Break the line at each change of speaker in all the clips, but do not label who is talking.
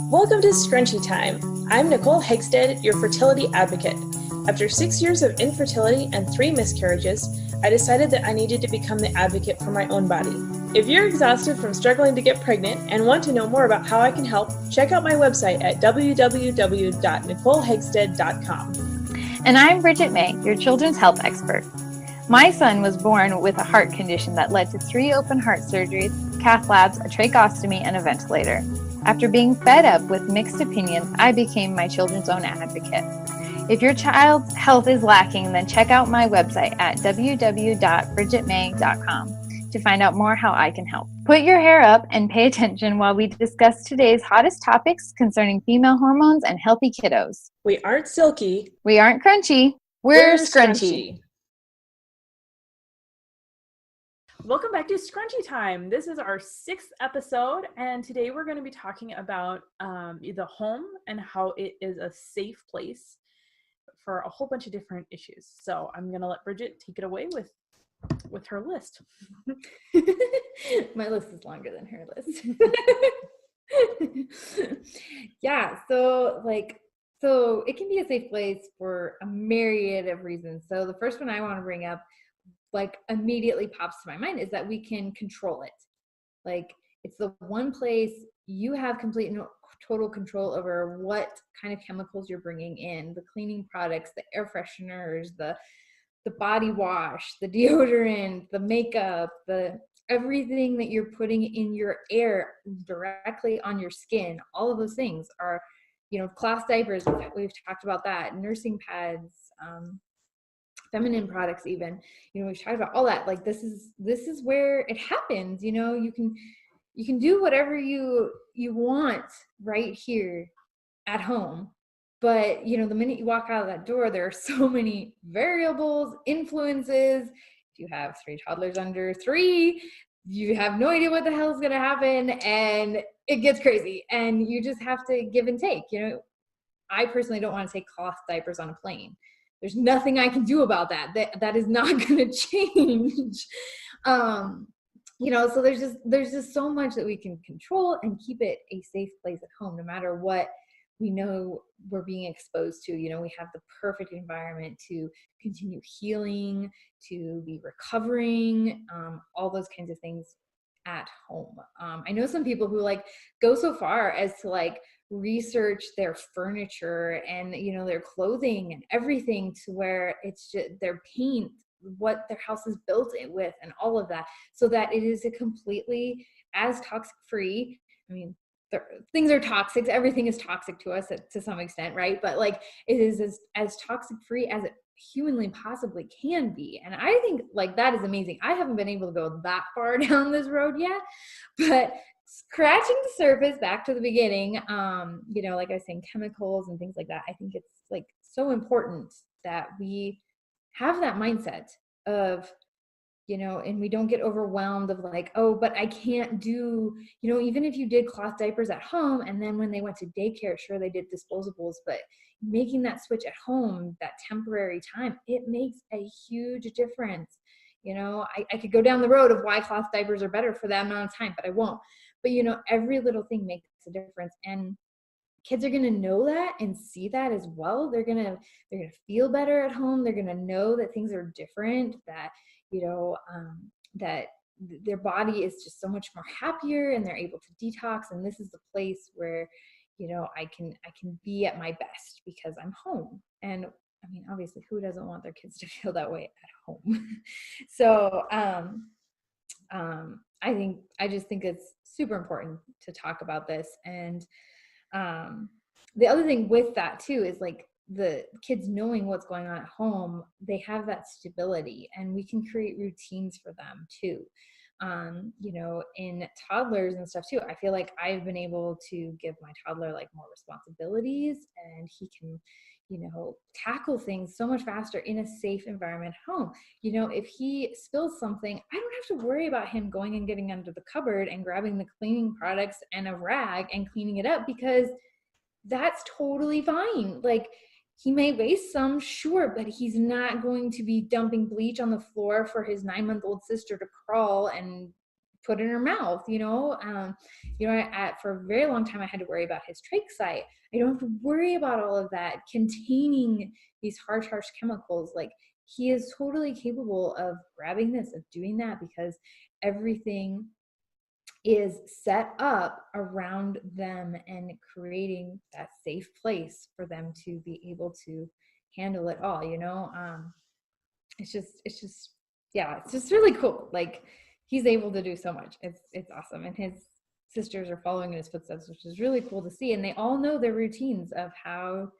Welcome to Scrunchy Time. I'm Nicole Hegstead, your fertility advocate. After 6 years of infertility and 3 miscarriages, I decided that I needed to become the advocate for my own body. If you're exhausted from struggling to get pregnant and want to know more about how I can help, check out my website at www.nicolehegstead.com.
And I'm Bridget May, your children's health expert. My son was born with a heart condition that led to 3 open heart surgeries, cath labs, a tracheostomy, and a ventilator. After being fed up with mixed opinions, I became my children's own advocate. If your child's health is lacking, then check out my website at www.bridgetmay.com to find out more how I can help. Put your hair up and pay attention while we discuss today's hottest topics concerning female hormones and healthy kiddos.
We aren't silky.
We aren't crunchy. We're scrunchy.
Welcome back to Scrunchy Time. This is our 6th episode, and today we're going to be talking about the home and how it is a safe place for a whole bunch of different issues. So I'm going to let Bridget take it away with her list.
My list is longer than her list. Yeah, so it can be a safe place for a myriad of reasons. So the first one I want to bring up, immediately pops to my mind, is that we can control it. It's the one place you have complete and total control over what kind of chemicals you're bringing in, the cleaning products, the air fresheners, the body wash, the deodorant, the makeup, everything that you're putting in your air directly on your skin. All of those things are, cloth diapers, we've talked about that, nursing pads, feminine products even, we've talked about all that. This is where it happens. You can do whatever you want right here at home. But, the minute you walk out of that door, there are so many variables, influences. If you have 3 toddlers under 3, you have no idea what the hell is going to happen, and it gets crazy, and you just have to give and take. I personally don't want to take cloth diapers on a plane. There's nothing I can do about that. That is not going to change. So there's just so much that we can control and keep it a safe place at home, no matter what we know we're being exposed to. We have the perfect environment to continue healing, to be recovering, all those kinds of things at home. I know some people who go so far as to research their furniture and their clothing and everything, to where it's just their paint, what their house is built with, and all of that, so that it is a completely as toxic free. I mean, things are toxic. Everything is toxic to us to some extent, right? But it is as toxic free as it humanly possibly can be. And I think that is amazing. I haven't been able to go that far down this road yet, but scratching the surface back to the beginning, like I was saying, chemicals and things like that. I think it's so important that we have that mindset of, and we don't get overwhelmed of oh, but I can't do, even if you did cloth diapers at home, and then when they went to daycare, sure, they did disposables, but making that switch at home, that temporary time, it makes a huge difference. I could go down the road of why cloth diapers are better for that amount of time, but I won't. But, every little thing makes a difference. And kids are going to know that and see that as well. They're going to feel better at home. They're going to know that things are different, that, that their body is just so much more happier, and they're able to detox. And this is the place where, I can be at my best because I'm home. And I mean, obviously, who doesn't want their kids to feel that way at home? So, I just think it's super important to talk about this. And the other thing with that too is the kids knowing what's going on at home, they have that stability, and we can create routines for them too. In toddlers and stuff too, I feel like I've been able to give my toddler more responsibilities, and he can, tackle things so much faster in a safe environment at home. If he spills something, I don't have to worry about him going and getting under the cupboard and grabbing the cleaning products and a rag and cleaning it up, because that's totally fine. He may waste some, sure, but he's not going to be dumping bleach on the floor for his 9-month-old sister to crawl and put in her mouth, for a very long time, I had to worry about his trach site. I don't have to worry about all of that containing these harsh chemicals. Like, he is totally capable of grabbing this, of doing that, because everything is set up around them and creating that safe place for them to be able to handle it all. It's just really cool. Like, he's able to do so much. It's awesome. And his sisters are following in his footsteps, which is really cool to see. And they all know their routines of how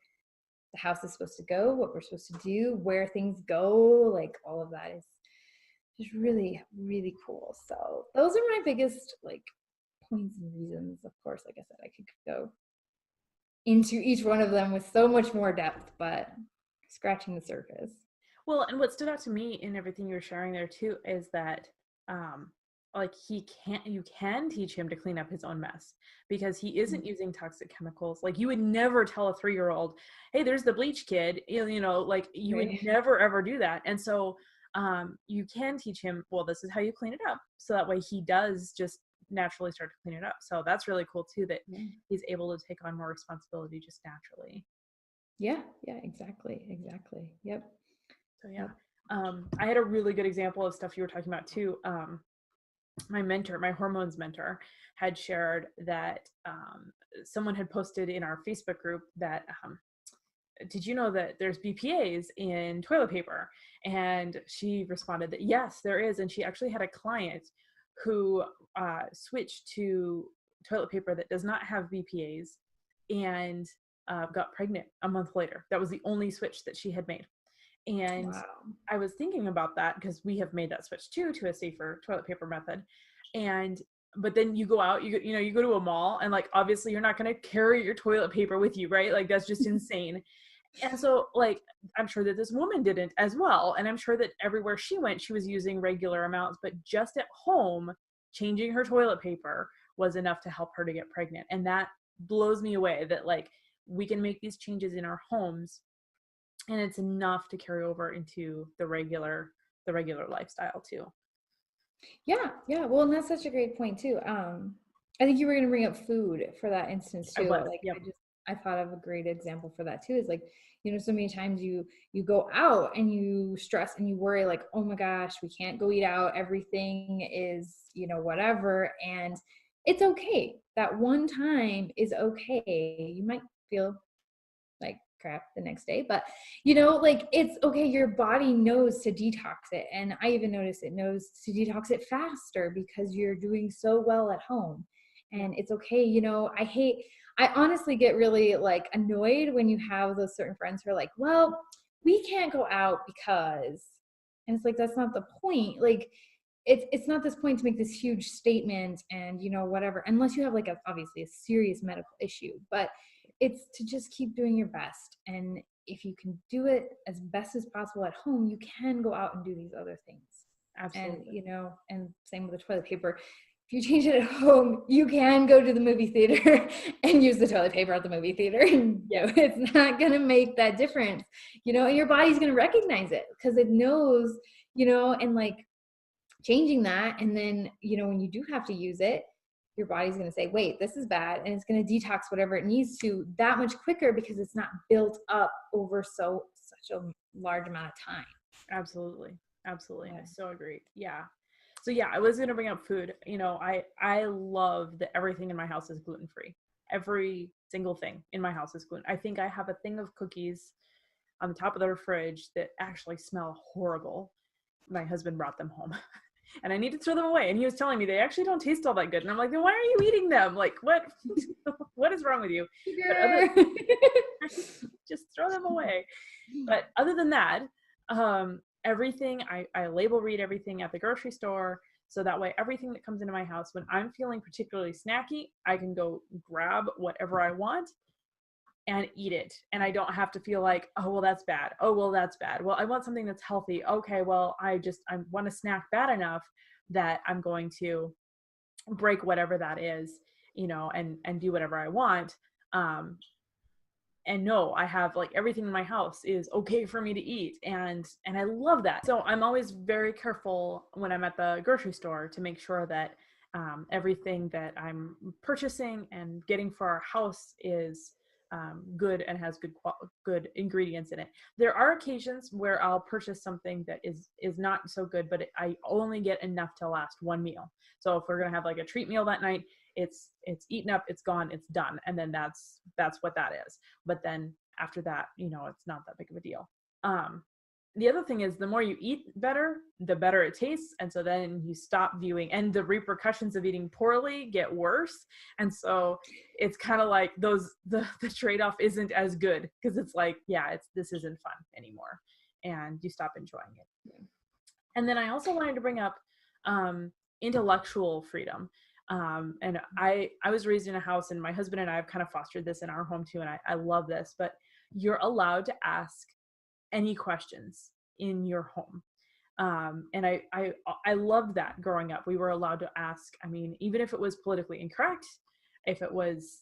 the house is supposed to go, what we're supposed to do, where things go. Like, all of that is just really, really cool. So those are my biggest like points and reasons. Of course, like I said, I could go into each one of them with so much more depth, but scratching the surface.
Well, and what stood out to me in everything you're sharing there too is that like you can teach him to clean up his own mess, because he isn't using toxic chemicals. Like, you would never tell a 3-year-old, hey, there's the bleach kid, like you would never ever do that. And so you can teach him, well, this is how you clean it up, so that way he does just naturally start to clean it up. So that's really cool too, that he's able to take on more responsibility just naturally.
Yeah, exactly. Yep.
So yeah. I had a really good example of stuff you were talking about too. My hormones mentor, had shared that someone had posted in our Facebook group that did you know that there's BPAs in toilet paper? And she responded that yes, there is. And she actually had a client who switched to toilet paper that does not have BPAs, and got pregnant a month later. That was the only switch that she had made. And wow. I was thinking about that, because we have made that switch too, to a safer toilet paper method. But then you go out, you go to a mall, and like, obviously you're not going to carry your toilet paper with you, right? Like, that's just insane. And so, like, I'm sure that this woman didn't as well. And I'm sure that everywhere she went, she was using regular amounts, but just at home, changing her toilet paper was enough to help her to get pregnant. And that blows me away, that like, we can make these changes in our homes, and it's enough to carry over into the regular lifestyle too.
Yeah. Well, and that's such a great point too. I think you were going to bring up food for that instance too. I thought of a great example for that too, is like, so many times you go out and you stress and you worry, like, oh my gosh, we can't go eat out. Everything is, whatever. And it's okay. That one time is okay. You might feel like crap the next day, but like, it's okay. Your body knows to detox it. And I even notice it knows to detox it faster, because you're doing so well at home. And it's okay. I honestly get really like annoyed when you have those certain friends who are like, well, we can't go out because, and it's like, that's not the point. Like, it's not this point to make this huge statement and whatever, unless you have like obviously a serious medical issue, but it's to just keep doing your best. And if you can do it as best as possible at home, you can go out and do these other things.
Absolutely.
And and same with the toilet paper. If you change it at home, you can go to the movie theater and use the toilet paper at the movie theater. And it's not going to make that difference, and your body's going to recognize it, because it knows, and like, changing that. And then, when you do have to use it, your body's going to say, wait, this is bad. And it's going to detox whatever it needs to that much quicker, because it's not built up over such a large amount of time.
Absolutely. Yeah. I so agree. Yeah. So yeah, I was going to bring up food. I love that everything in my house is gluten-free. Every single thing in my house is gluten. I think I have a thing of cookies on the top of the fridge that actually smell horrible. My husband brought them home. And I need to throw them away. And he was telling me they actually don't taste all that good. And I'm like, then why are you eating them? Like, what is wrong with you? Just throw them away. But other than that, everything, I label read everything at the grocery store. So that way, everything that comes into my house, when I'm feeling particularly snacky, I can go grab whatever I want and eat it. And I don't have to feel like, oh, well, that's bad. Oh, well, that's bad. Well, I want something that's healthy. Okay, well, I want to snack bad enough that I'm going to break whatever that is, and do whatever I want. And no, I have like everything in my house is okay for me to eat. And I love that. So I'm always very careful when I'm at the grocery store to make sure that Everything that I'm purchasing and getting for our house is good and has good ingredients in it. There are occasions where I'll purchase something that is not so good, but I only get enough to last one meal. So if we're gonna have like a treat meal that night, it's eaten up, it's gone, it's done, and then that's what that is. But then after that, it's not that big of a deal. The other thing is, the more you eat better, the better it tastes. And so then you stop viewing, and the repercussions of eating poorly get worse. And so it's kind of like the trade-off isn't as good, because it's like, yeah, this isn't fun anymore. And you stop enjoying it. Yeah. And then I also wanted to bring up intellectual freedom. And I was raised in a house, and my husband and I have kind of fostered this in our home too. And I love this, but you're allowed to ask any questions in your home. And I loved that growing up. We were allowed to ask, I mean, even if it was politically incorrect, if it was,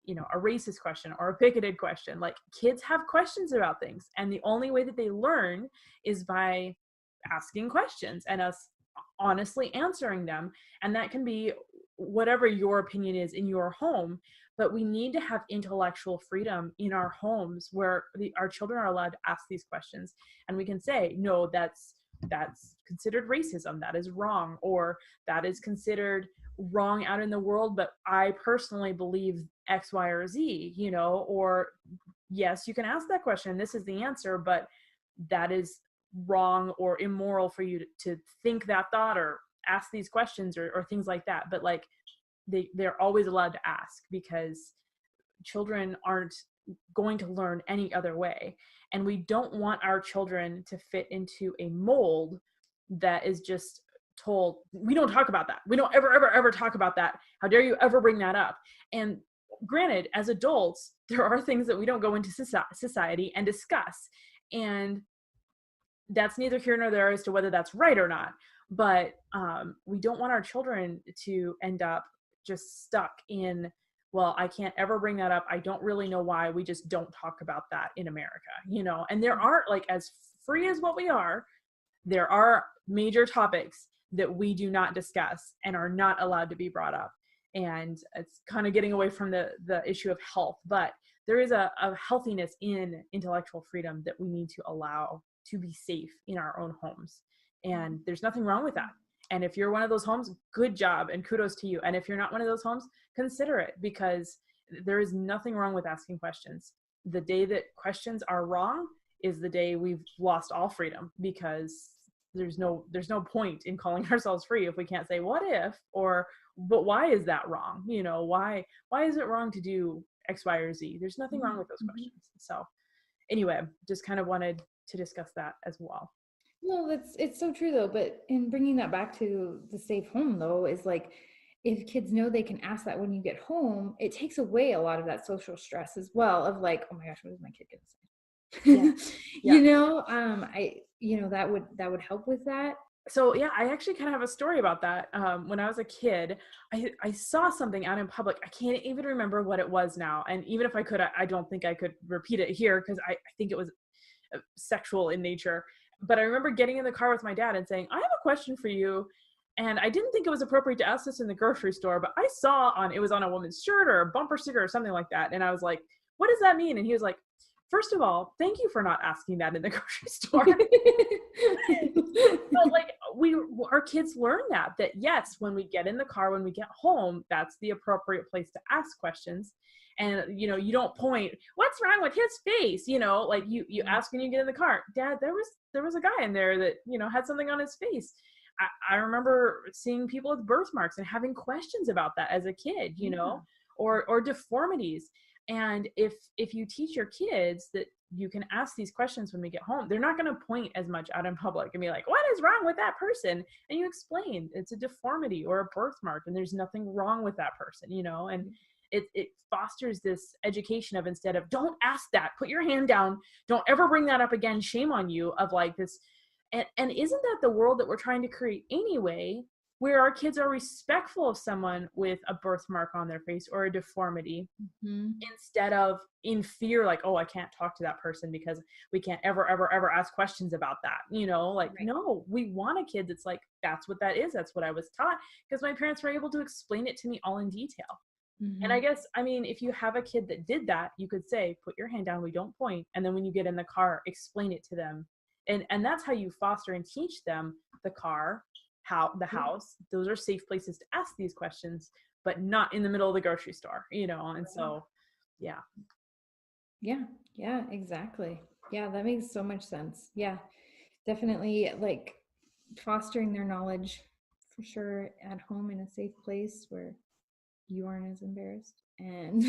a racist question or a bigoted question, like, kids have questions about things. And the only way that they learn is by asking questions and us honestly answering them. And that can be whatever your opinion is in your home. But we need to have intellectual freedom in our homes where our children are allowed to ask these questions, and we can say, no, that's considered racism, that is wrong, or that is considered wrong out in the world, but I personally believe X, Y, or Z, or yes, you can ask that question, this is the answer, but that is wrong or immoral for you to think that thought or ask these questions or things like that. But like, they're always allowed to ask, because children aren't going to learn any other way. And we don't want our children to fit into a mold that is just told, we don't talk about that. We don't ever talk about that. How dare you ever bring that up? And granted, as adults, there are things that we don't go into society and discuss. And that's neither here nor there as to whether that's right or not. But we don't want our children to end up just stuck in, well, I can't ever bring that up. I don't really know why. We just don't talk about that in America, and there aren't, like, as free as what we are, there are major topics that we do not discuss and are not allowed to be brought up. And it's kind of getting away from the issue of health, but there is a healthiness in intellectual freedom that we need to allow to be safe in our own homes. And there's nothing wrong with that. And if you're one of those homes, good job and kudos to you. And if you're not one of those homes, consider it, because there is nothing wrong with asking questions. The day that questions are wrong is the day we've lost all freedom, because there's no point in calling ourselves free if we can't say, what if, or, but why is that wrong? Why is it wrong to do X, Y, or Z? There's nothing wrong with those questions. So anyway, just kind of wanted to discuss that as well.
No, it's so true though. But in bringing that back to the safe home though, is like, if kids know they can ask that when you get home, it takes away a lot of that social stress as well, of like, oh my gosh, what is my kid gonna say? Yeah. That would help with that.
So yeah, I actually kind of have a story about that. When I was a kid, I saw something out in public. I can't even remember what it was now. And even if I could, I don't think I could repeat it here, because I think it was sexual in nature. But I remember getting in the car with my dad and saying, I have a question for you. And I didn't think it was appropriate to ask this in the grocery store, but I saw it was on a woman's shirt or a bumper sticker or something like that. And I was like, what does that mean? And he was like, first of all, thank you for not asking that in the grocery store. But like, our kids learn that yes, when we get in the car, when we get home, that's the appropriate place to ask questions. And, you don't point, what's wrong with his face? Like you ask when you get in the car, Dad, there was a guy in there that, had something on his face. I remember seeing people with birthmarks and having questions about that as a kid, or deformities. And if you teach your kids that you can ask these questions when we get home, they're not going to point as much out in public and be like, what is wrong with that person? And you explain it's a deformity or a birthmark, and there's nothing wrong with that person, and it fosters this education of, instead of, don't ask that, put your hand down, don't ever bring that up again, shame on you, of like this. And isn't that the world that we're trying to create anyway, where our kids are respectful of someone with a birthmark on their face or a deformity, instead of in fear, like, oh, I can't talk to that person because we can't ever ask questions about that. Like,
Right.
no, we want a kid that's like, that's what that is. That's what I was taught, because my parents were able to explain it to me all in detail. And I guess, I mean, if you have a kid that did that, you could say, put your hand down, we don't point. And then when you get in the car, explain it to them. And that's how you foster and teach them the car, the house. Those are safe places to ask these questions, but not in the middle of the grocery store, And so, yeah.
Yeah, exactly. Yeah, that makes so much sense. Yeah, definitely like fostering their knowledge for sure at home in a safe place where you aren't as embarrassed, and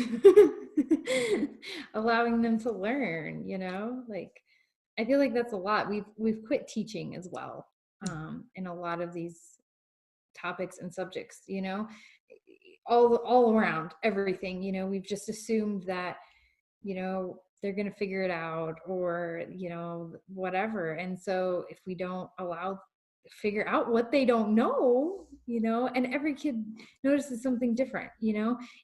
allowing them to learn, like I feel like that's a lot. We've quit teaching as well, in a lot of these topics and subjects, all around everything, we've just assumed that, they're going to figure it out, or, whatever. And so if we don't figure out what they don't know, and every kid notices something different,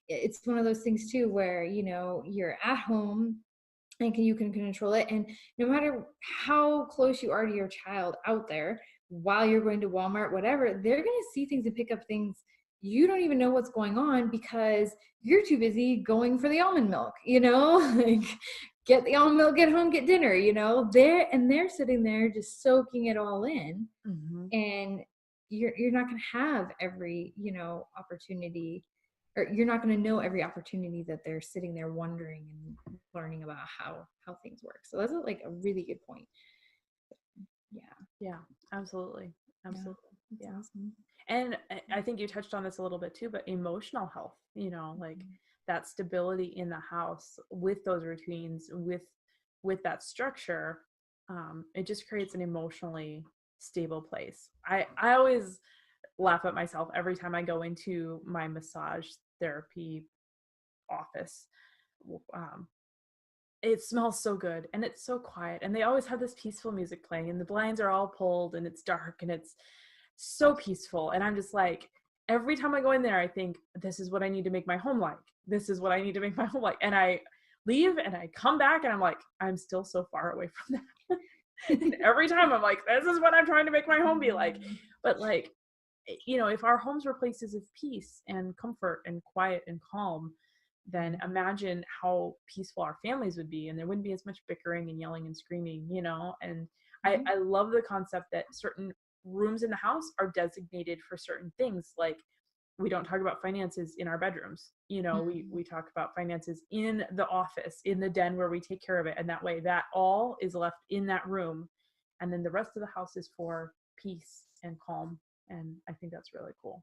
it's one of those things too, where, you're at home and you can control it. And no matter how close you are to your child out there, while you're going to Walmart, whatever, they're going to see things and pick up things you don't even know what's going on because you're too busy going for the almond milk, like get the almond milk, get home, get dinner, they're sitting there just soaking it all in. And you're not going to have every, opportunity, or you're not going to know every opportunity that they're sitting there wondering and learning about how things work. So that's like a really good point.
Yeah, absolutely. Yeah.
Awesome.
And I think you touched on this a little bit too, but emotional health, like that stability in the house with those routines, with that structure, it just creates an emotionally stable place. I always laugh at myself every time I go into my massage therapy office. It smells so good and it's so quiet, and they always have this peaceful music playing, and the blinds are all pulled and it's dark and it's so peaceful. And I'm just like, every time I go in there, I think, this is what I need to make my home like. This is what I need to make my home like. And I leave and I come back and I'm like, I'm still so far away from that. And every time I'm like, this is what I'm trying to make my home be like. But like, if our homes were places of peace and comfort and quiet and calm, then imagine how peaceful our families would be, and there wouldn't be as much bickering and yelling and screaming, and I love the concept that certain rooms in the house are designated for certain things. Like, we don't talk about finances in our bedrooms, we talk about finances in the office, in the den where we take care of it, and that way that all is left in that room, and then the rest of the house is for peace and calm. And I think that's really cool.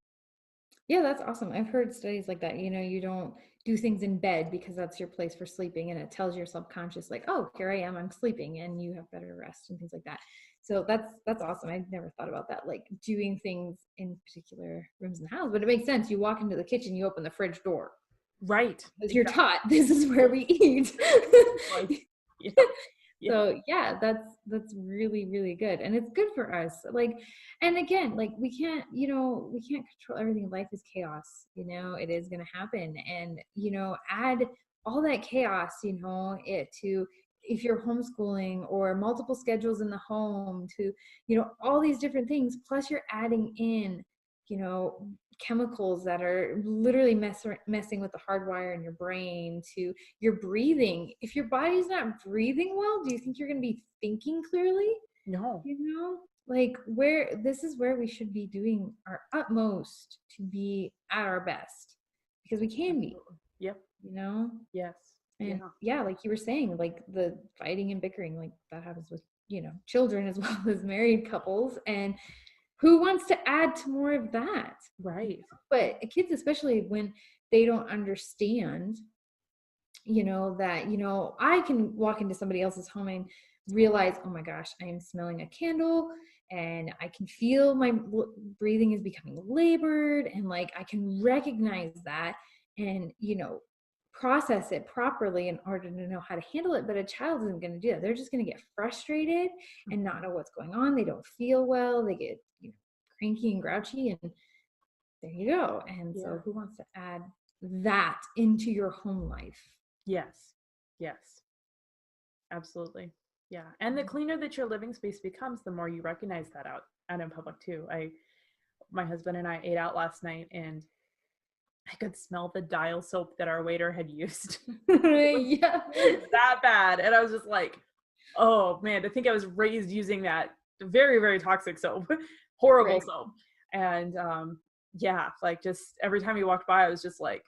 Yeah, that's awesome. I've heard studies like that. You don't do things in bed because that's your place for sleeping, and it tells your subconscious like, oh, here I am, I'm sleeping, and you have better rest and things like that. So that's awesome. I've never thought about that, like doing things in particular rooms in the house, but it makes sense. You walk into the kitchen, you open the fridge door.
Right.
Because you're taught this is where we eat.
Yeah.
So yeah, that's really, really good. And it's good for us. Like, and again, like we can't control everything. Life is chaos, it is going to happen. And, add all that chaos, it to, if you're homeschooling or multiple schedules in the home, to, all these different things, plus you're adding in, chemicals that are literally messing with the hardwire in your brain, to your breathing. If your body's not breathing well, do you think you're going to be thinking clearly?
No.
Like, this is where we should be doing our utmost to be at our best, because we can be.
Yep. Yes.
And yeah, like you were saying, like the fighting and bickering, like that happens with, children as well as married couples. And who wants to add to more of that?
Right.
But kids, especially when they don't understand, that, I can walk into somebody else's home and realize, oh my gosh, I am smelling a candle, and I can feel my breathing is becoming labored, and like I can recognize that and, process it properly in order to know how to handle it. But a child isn't going to do that. They're just going to get frustrated and not know what's going on. They don't feel well. They get, cranky and grouchy, and there you go. And so who wants to add that into your home life?
Yes. Yes. Absolutely. Yeah. And the cleaner that your living space becomes, the more you recognize that out in public too. My husband and I ate out last night, and I could smell the dial soap that our waiter had used.
Yeah.
It was that bad. And I was just like, oh man, I think I was raised using that very, very toxic soap, horrible soap. And yeah, like just every time you walked by, I was just like,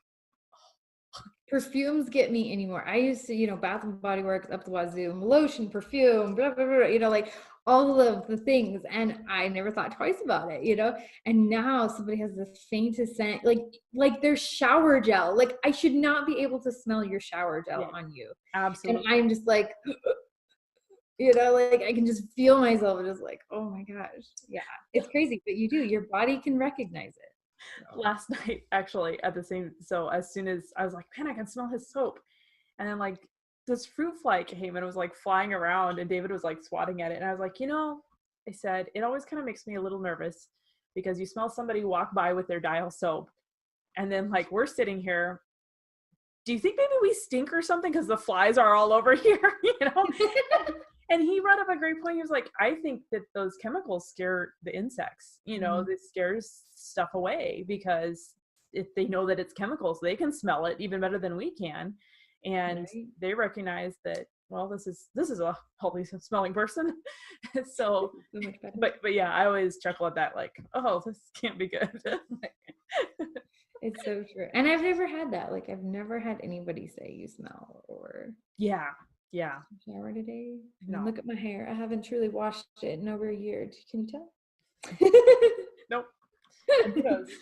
perfumes get me anymore. I used to, Bath and Body Works up the wazoo, lotion, perfume, blah, blah, blah, like all of the things. And I never thought twice about it, and now somebody has the faintest scent, like their shower gel. Like I should not be able to smell your shower gel on you.
Absolutely.
And I'm just like, like I can just feel myself just like, oh my gosh. Yeah, it's crazy, but your body can recognize it.
Last night, actually, so as soon as I was like, man, I can smell his soap. And then like this fruit fly came and it was like flying around, and David was like swatting at it. And I was like, I said, it always kind of makes me a little nervous because you smell somebody walk by with their dial soap. And then like, we're sitting here. Do you think maybe we stink or something? Because the flies are all over here, And he brought up a great point. He was like, I think that those chemicals scare the insects, it scares stuff away because if they know that it's chemicals, they can smell it even better than we can. And they recognize that, well, this is a healthy smelling person. So, but yeah, I always chuckle at that. Like, oh, this can't be good.
It's so true. And I've never had that. Like I've never had anybody say you smell or
shower
today.
No.
Look at my hair. I haven't truly washed it in over a year. Can you tell?
Nope.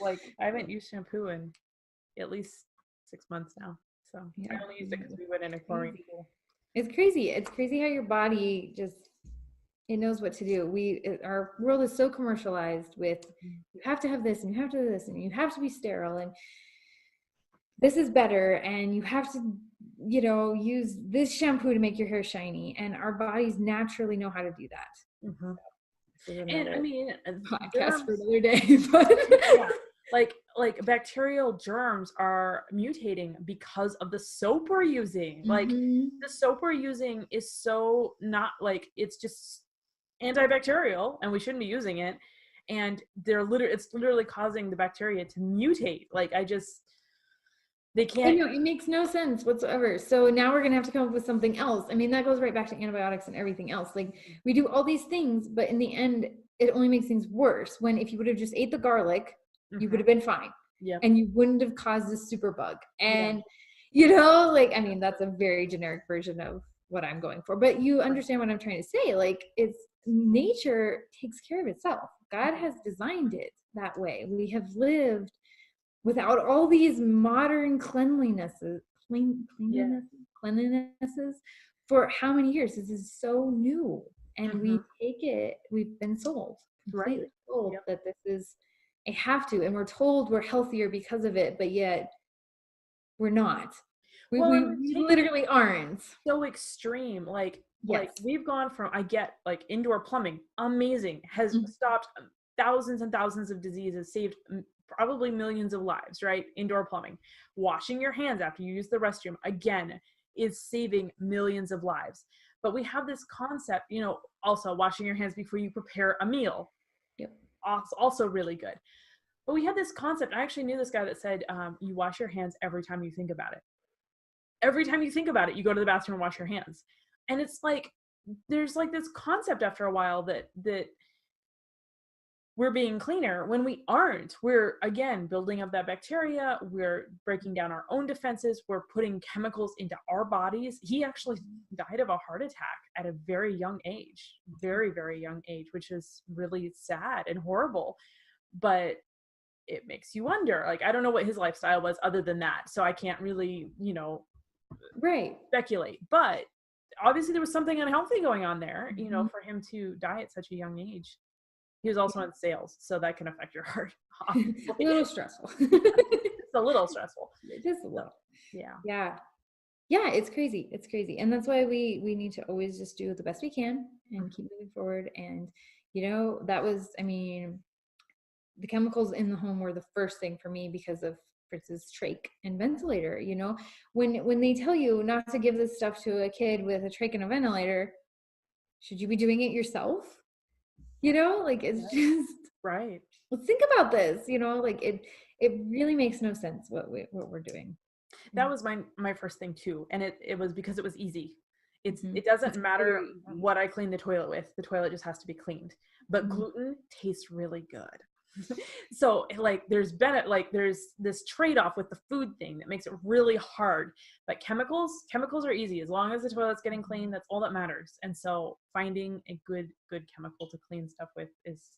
Like I haven't used shampoo in at least 6 months now. So I only used it because we went in a chlorine pool.
It's crazy. It's crazy how your body it knows what to do. Our world is so commercialized with you have to have this and you have to do this and you have to be sterile and this is better and you have to use this shampoo to make your hair shiny, and our bodies naturally know how to do that.
Mm-hmm. And I mean,
podcast for another day, but
like bacterial germs are mutating because of the soap we're using. Like the soap we're using is so not like, it's just antibacterial and we shouldn't be using it, and it's literally causing the bacteria to mutate. Like they can't.
I know, it makes no sense whatsoever. So now we're gonna have to come up with something else. I mean, that goes right back to antibiotics and everything else. Like we do all these things, but in the end, it only makes things worse. When if you would have just ate the garlic, you would have been fine.
Yeah.
And you wouldn't have caused this super bug. And I mean, that's a very generic version of what I'm going for. But you understand what I'm trying to say. Like it's nature takes care of itself. God has designed it that way. We have lived without all these modern cleanlinesses for how many years? This is so new. And we take it, we've been completely sold that this is a have to, and we're told we're healthier because of it, but yet we're not. We literally aren't.
So extreme. Like we've gone from, I get like indoor plumbing, amazing, has stopped thousands and thousands of diseases, saved probably millions of lives, right? Indoor plumbing. Washing your hands after you use the restroom, again, is saving millions of lives. But we have this concept, also washing your hands before you prepare a meal.
Yep.
Also really good. But we had this concept. I actually knew this guy that said, you wash your hands every time you think about it. Every time you think about it, you go to the bathroom and wash your hands. And it's like, there's like this concept after a while that we're being cleaner when we aren't. We're, again, building up that bacteria. We're breaking down our own defenses. We're putting chemicals into our bodies. He actually died of a heart attack at a very young age, very, very young age, which is really sad and horrible. But it makes you wonder, like, I don't know what his lifestyle was other than that. So I can't really, speculate. But obviously there was something unhealthy going on there, for him to die at such a young age. He was also in sales, so that can affect your heart. Obviously.
A little stressful.
It's a little stressful.
Just a little.
Yeah.
Yeah, it's crazy. It's crazy. And that's why we need to always just do the best we can and keep moving forward. And, that was, I mean, the chemicals in the home were the first thing for me because of, for instance, trach and ventilator. You know, when they tell you not to give this stuff to a kid with a trach and a ventilator, should you be doing it yourself? You know, like it's just
right.
Let's think about this. You know, like it really makes no sense what we're doing.
That was my first thing too, and it was because it was easy.
Mhm.
It doesn't
It's
matter
very easy.
what I clean the toilet with. The toilet just has to be cleaned. But
Mhm.
gluten tastes really good. So like there's this trade-off with the food thing that makes it really hard. But chemicals are easy. As long as the toilet's getting clean, that's all that matters. And so finding a good chemical to clean stuff with is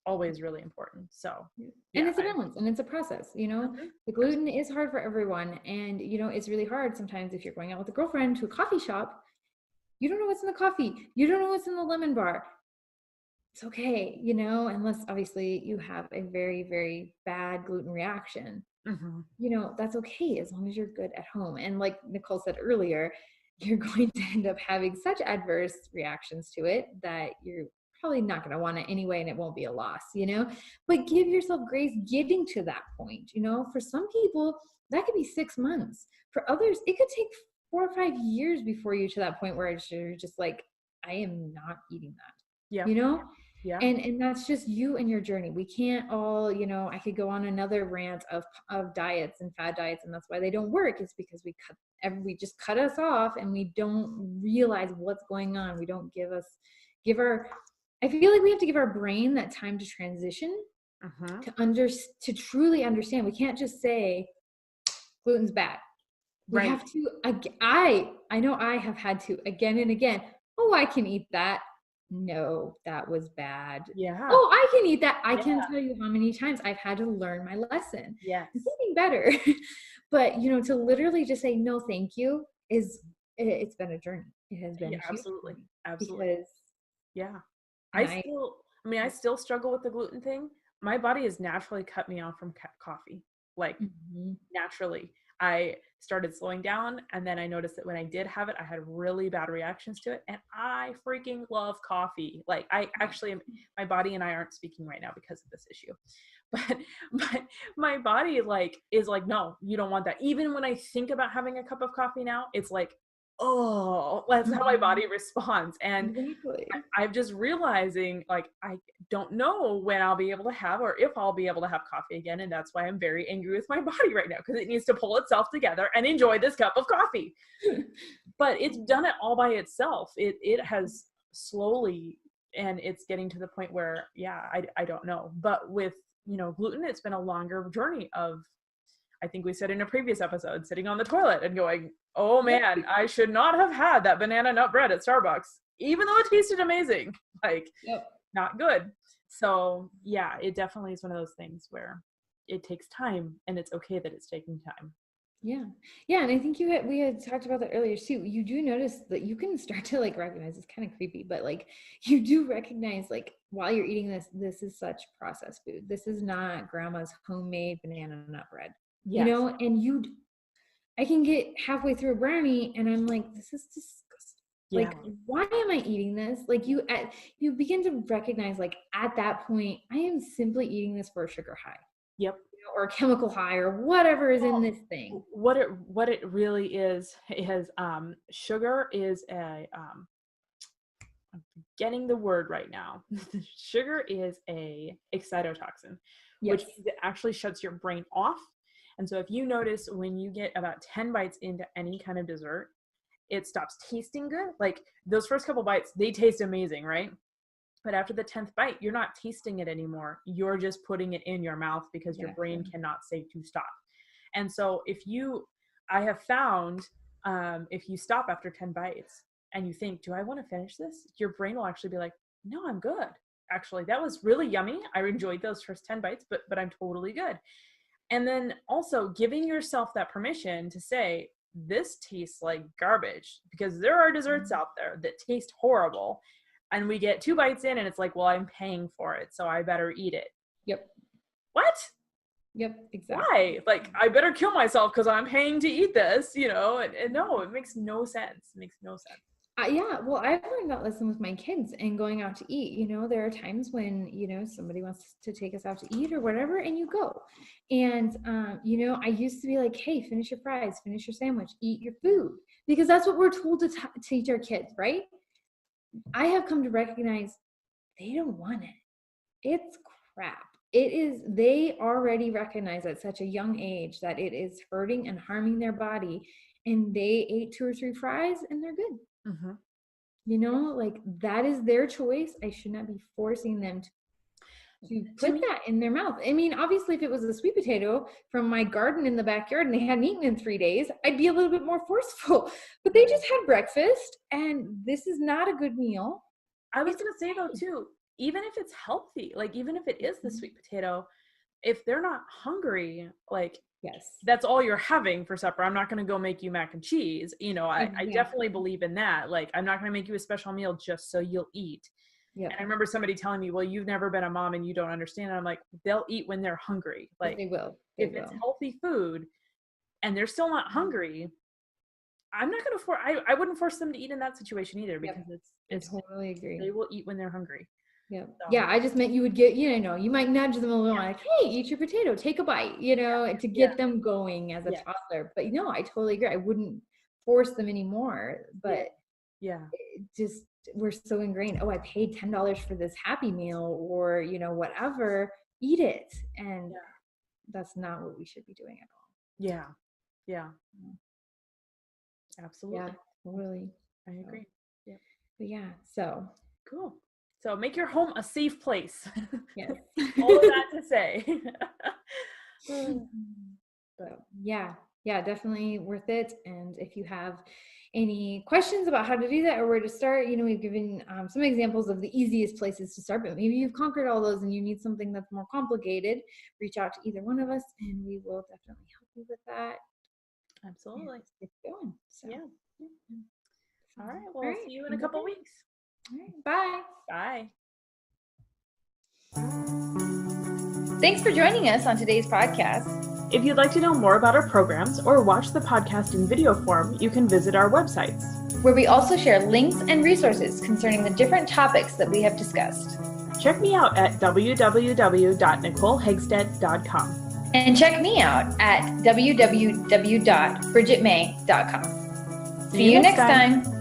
always really important. So
and it's a balance and it's a process, you know. The gluten is hard for everyone, and you know, it's really hard sometimes if you're going out with a girlfriend to a coffee shop. You don't know what's in the coffee, you don't know what's in the lemon bar. It's okay, you know, unless obviously you have a very, very bad gluten reaction. You know, that's okay as long as you're good at home. And like Nicole said earlier, you're going to end up having such adverse reactions to it that you're probably not going to want it anyway, and it won't be a loss, you know. But give yourself grace getting to that point. You know, for some people that could be 6 months. For others it could take 4 or 5 years before you to that point where you're just like, I am not eating that. You know.
Yeah.
And that's just you and your journey. We can't all, you know, I could go on another rant of diets and fad diets, and that's why they don't work. It's because we just cut us off, and we don't realize what's going on. We don't give our, I feel like we have to give our brain that time to transition to truly understand. We can't just say gluten's bad. We have to, I know I have had to again and again. Oh, I can eat that. No, that was bad.
Yeah.
Oh, I can eat that. I can't tell you how many times I've had to learn my lesson.
Yeah.
It's getting better. But, you know, to literally just say no, thank you it's been a journey. It has been
absolutely.
Because
I still struggle with the gluten thing. My body has naturally cut me off from coffee, like naturally. I started slowing down, and then I noticed that when I did have it, I had really bad reactions to it, and I freaking love coffee. Like I actually, my body and I aren't speaking right now because of this issue, but my body is like, no, you don't want that. Even when I think about having a cup of coffee now, it's like, oh, that's how my body responds. And I'm just realizing, like, I don't know when I'll be able to have, or if I'll be able to have coffee again. And that's why I'm very angry with my body right now, because it needs to pull itself together and enjoy this cup of coffee. But it's done it all by itself. It has slowly, and it's getting to the point where, I don't know. But with, you know, gluten, it's been a longer journey of, I think we said in a previous episode, sitting on the toilet and going, oh man, I should not have had that banana nut bread at Starbucks, even though it tasted amazing. Like, not good. So yeah, it definitely is one of those things where it takes time, and it's okay that it's taking time.
Yeah. And I think we had talked about that earlier too. You do notice that you can start to like recognize, it's kind of creepy, but like you do recognize, like, while you're eating this is such processed food. This is not grandma's homemade banana nut bread. You know, and I can get halfway through a brownie and I'm like, this is disgusting. Like, why am I eating this? Like you begin to recognize, like, at that point, I am simply eating this for a sugar high.
Yep.
You know, or a chemical high, or whatever is in this thing.
What it really is sugar is I'm getting the word right now. Sugar is a excitotoxin, which means it actually shuts your brain off. And so if you notice, when you get about 10 bites into any kind of dessert, it stops tasting good. Like those first couple bites, they taste amazing, right? But after the 10th bite, you're not tasting it anymore. You're just putting it in your mouth because your brain cannot say to stop. And so I have found, if you stop after 10 bites and you think, do I want to finish this? Your brain will actually be like, no, I'm good. Actually, that was really yummy. I enjoyed those first 10 bites, but I'm totally good. And then also giving yourself that permission to say, this tastes like garbage, because there are desserts out there that taste horrible. And we get 2 bites in and it's like, well, I'm paying for it, so I better eat it.
Yep.
What?
Yep, exactly.
Why? Like, I better kill myself because I'm paying to eat this, you know? And no, it makes no sense. It makes no sense.
Yeah, well, I've learned that lesson with my kids and going out to eat. You know, there are times when, you know, somebody wants to take us out to eat or whatever, and you go. And, you know, I used to be like, hey, finish your fries, finish your sandwich, eat your food, because that's what we're told to teach our kids, right? I have come to recognize they don't want it. It's crap. It is, they already recognize at such a young age that it is hurting and harming their body, and they ate 2 or 3 fries and they're good.
Mm-hmm.
You know, like that is their choice. I should not be forcing them to put that in their mouth. I mean, obviously, if it was a sweet potato from my garden in the backyard and they hadn't eaten in 3 days, I'd be a little bit more forceful. But they just had breakfast, and this is not a good meal.
I was going to say, though, too, even if it's healthy, like even if it is the sweet potato, if they're not hungry, like,
yes,
that's all you're having for supper. I'm not going to go make you mac and cheese. You know, I definitely believe in that. Like, I'm not going to make you a special meal just so you'll eat. Yeah. And I remember somebody telling me, well, you've never been a mom and you don't understand. And I'm like, they'll eat when they're hungry. Like,
they will.
If it's healthy food and they're still not hungry, I'm not going to I wouldn't force them to eat in that situation either, because it's
I totally agree.
They will eat when they're hungry.
Yeah. So. Yeah. I just meant you would get, you know, you might nudge them a little, like, hey, eat your potato, take a bite, you know, to get them going as a toddler. But no, I totally agree. I wouldn't force them anymore, but just, we're so ingrained. Oh, I paid $10 for this Happy Meal, or, you know, whatever, eat it. And that's not what we should be doing at all.
Yeah. Yeah. Absolutely.
Yeah, totally.
I agree.
Yeah. But yeah, so
cool. So make your home a safe place.
Yes.
All of that to say.
But yeah, definitely worth it. And if you have any questions about how to do that or where to start, you know, we've given some examples of the easiest places to start, but maybe you've conquered all those and you need something that's more complicated, reach out to either one of us and we will definitely help you with that.
Absolutely.
It's going. So.
Yeah. All right. Well, see you in a couple weeks.
All right. Bye.
Bye.
Thanks for joining us on today's podcast.
If you'd like to know more about our programs or watch the podcast in video form, you can visit our websites,
where we also share links and resources concerning the different topics that we have discussed.
Check me out at www.nicolehegsted.com.
And check me out at www.bridgetmay.com. See you next time.